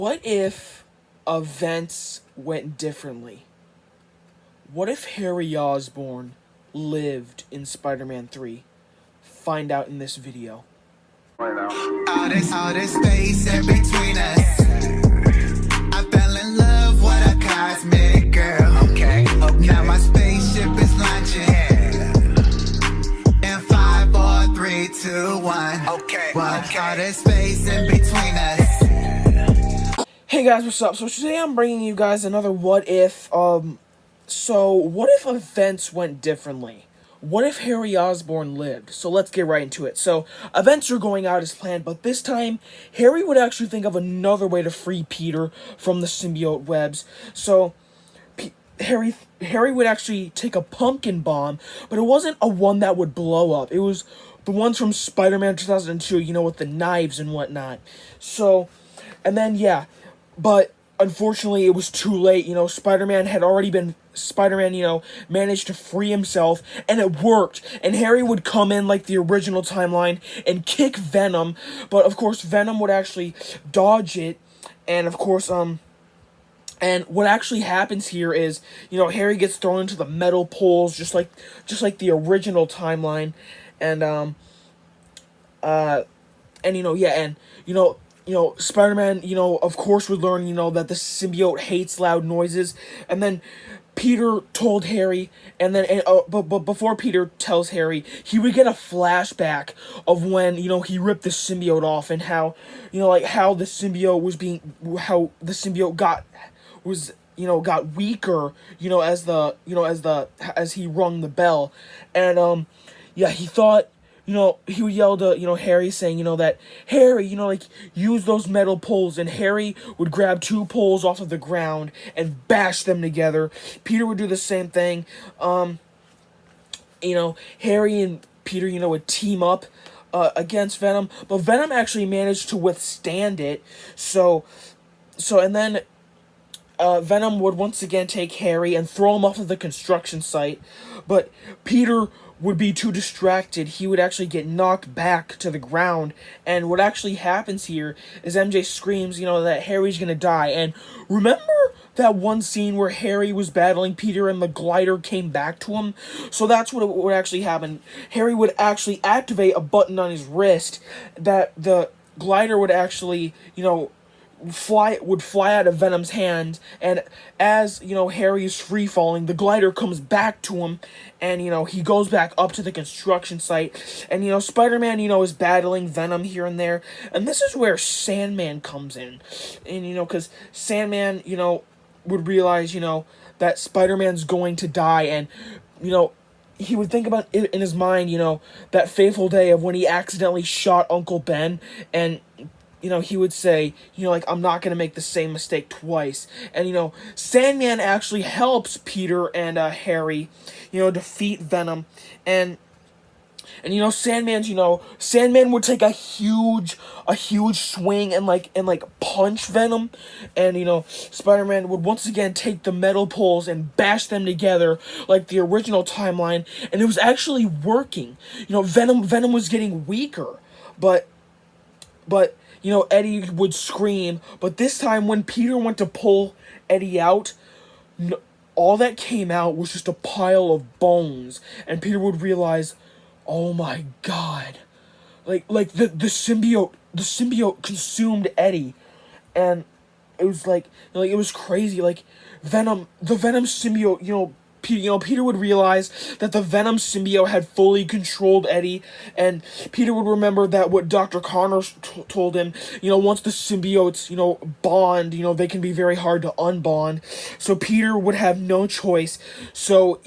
What if events went differently? What if Harry Osborn lived in Spider-Man 3? Find out in this video. All this space in between us. I fell in love with a cosmic girl. Okay. Now my spaceship is launching. In 5, 4, 3, 2, 1. Okay. All this space in between us. Hey guys, what's up? So today I'm bringing you guys another what if. So what if events went differently? What if Harry Osborn lived? So let's get right into it. So events are going out as planned, but this time Harry would actually think of another way to free Peter from the symbiote webs. So Harry would actually take a pumpkin bomb, but it wasn't a one that would blow up. It was the ones from Spider-Man 2002, with the knives and whatnot. So, and then, yeah, but unfortunately it was too late. Spider-Man, managed to free himself, and it worked. And Harry would come in like the original timeline and kick Venom, but of course Venom would actually dodge it, and of course, and what actually happens here is, Harry gets thrown into the metal poles, just like the original timeline, and Spider-Man, of course would learn, that the symbiote hates loud noises, and then Peter told Harry, but before Peter tells Harry, he would get a flashback of when, he ripped the symbiote off, and how, how the symbiote got weaker, as he rung the bell. And he thought, he would yell to, Harry, saying, that, Harry, use those metal poles, and Harry would grab 2 poles off of the ground and bash them together. Peter would do the same thing. Harry and Peter, would team up against Venom, but Venom actually managed to withstand it. And then Venom would once again take Harry and throw him off of the construction site, but Peter would be too distracted. He would actually get knocked back to the ground, and what actually happens here is MJ screams, that Harry's gonna die. And remember that one scene where Harry was battling Peter and the glider came back to him? So that's what would actually happen. Harry would actually activate a button on his wrist that the glider would actually, fly out of Venom's hand, and as Harry is free falling, the glider comes back to him, and he goes back up to the construction site, and Spider-Man is battling Venom here and there, and this is where Sandman comes in, and because Sandman would realize that Spider-Man's going to die, and he would think about it in his mind, that fateful day of when he accidentally shot Uncle Ben, and he would say, I'm not going to make the same mistake twice. And, Sandman actually helps Peter and Harry, defeat Venom. And Sandman would take a huge swing and punch Venom. And, Spider-Man would once again take the metal poles and bash them together like the original timeline. And it was actually working. Venom was getting weaker. But Eddie would scream, but this time when Peter went to pull Eddie out, all that came out was just a pile of bones, and Peter would realize, oh my god, the symbiote consumed Eddie, and it was it was crazy, the Venom symbiote, Peter would realize that the Venom symbiote had fully controlled Eddie, and Peter would remember that what Dr. Connors told him, once the symbiotes, bond, they can be very hard to unbond, so Peter would have no choice, so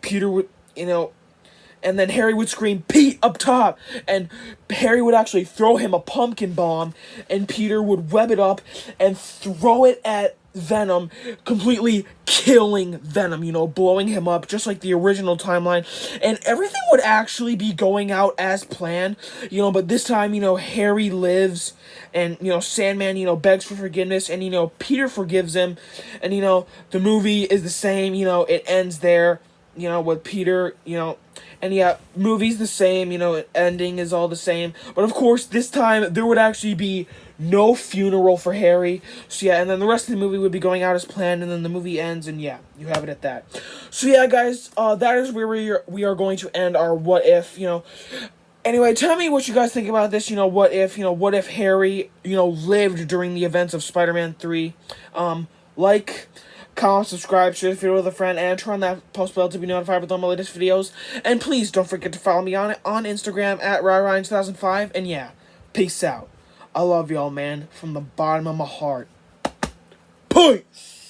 Peter would, and then Harry would scream, "Pete, up top!" And Harry would actually throw him a pumpkin bomb, and Peter would web it up and throw it at Venom, completely killing Venom, blowing him up just like the original timeline, and everything would actually be going out as planned, but this time, Harry lives, and, Sandman, begs for forgiveness, and, Peter forgives him, and, the movie is the same, it ends there, with Peter, and yeah, movie's the same, ending is all the same, but of course, this time, there would actually be no funeral for Harry. So yeah, and then the rest of the movie would be going out as planned, and then the movie ends, and yeah, you have it at that. So yeah, guys, that is where we are going to end our what if. Anyway, tell me what you guys think about this. What if Harry lived during the events of Spider-Man 3. Like, comment, subscribe, share the video with a friend, and turn on that post bell to be notified with all my latest videos. And please don't forget to follow me on Instagram at Ryan2005. And yeah, peace out. I love y'all, man, from the bottom of my heart. Peace!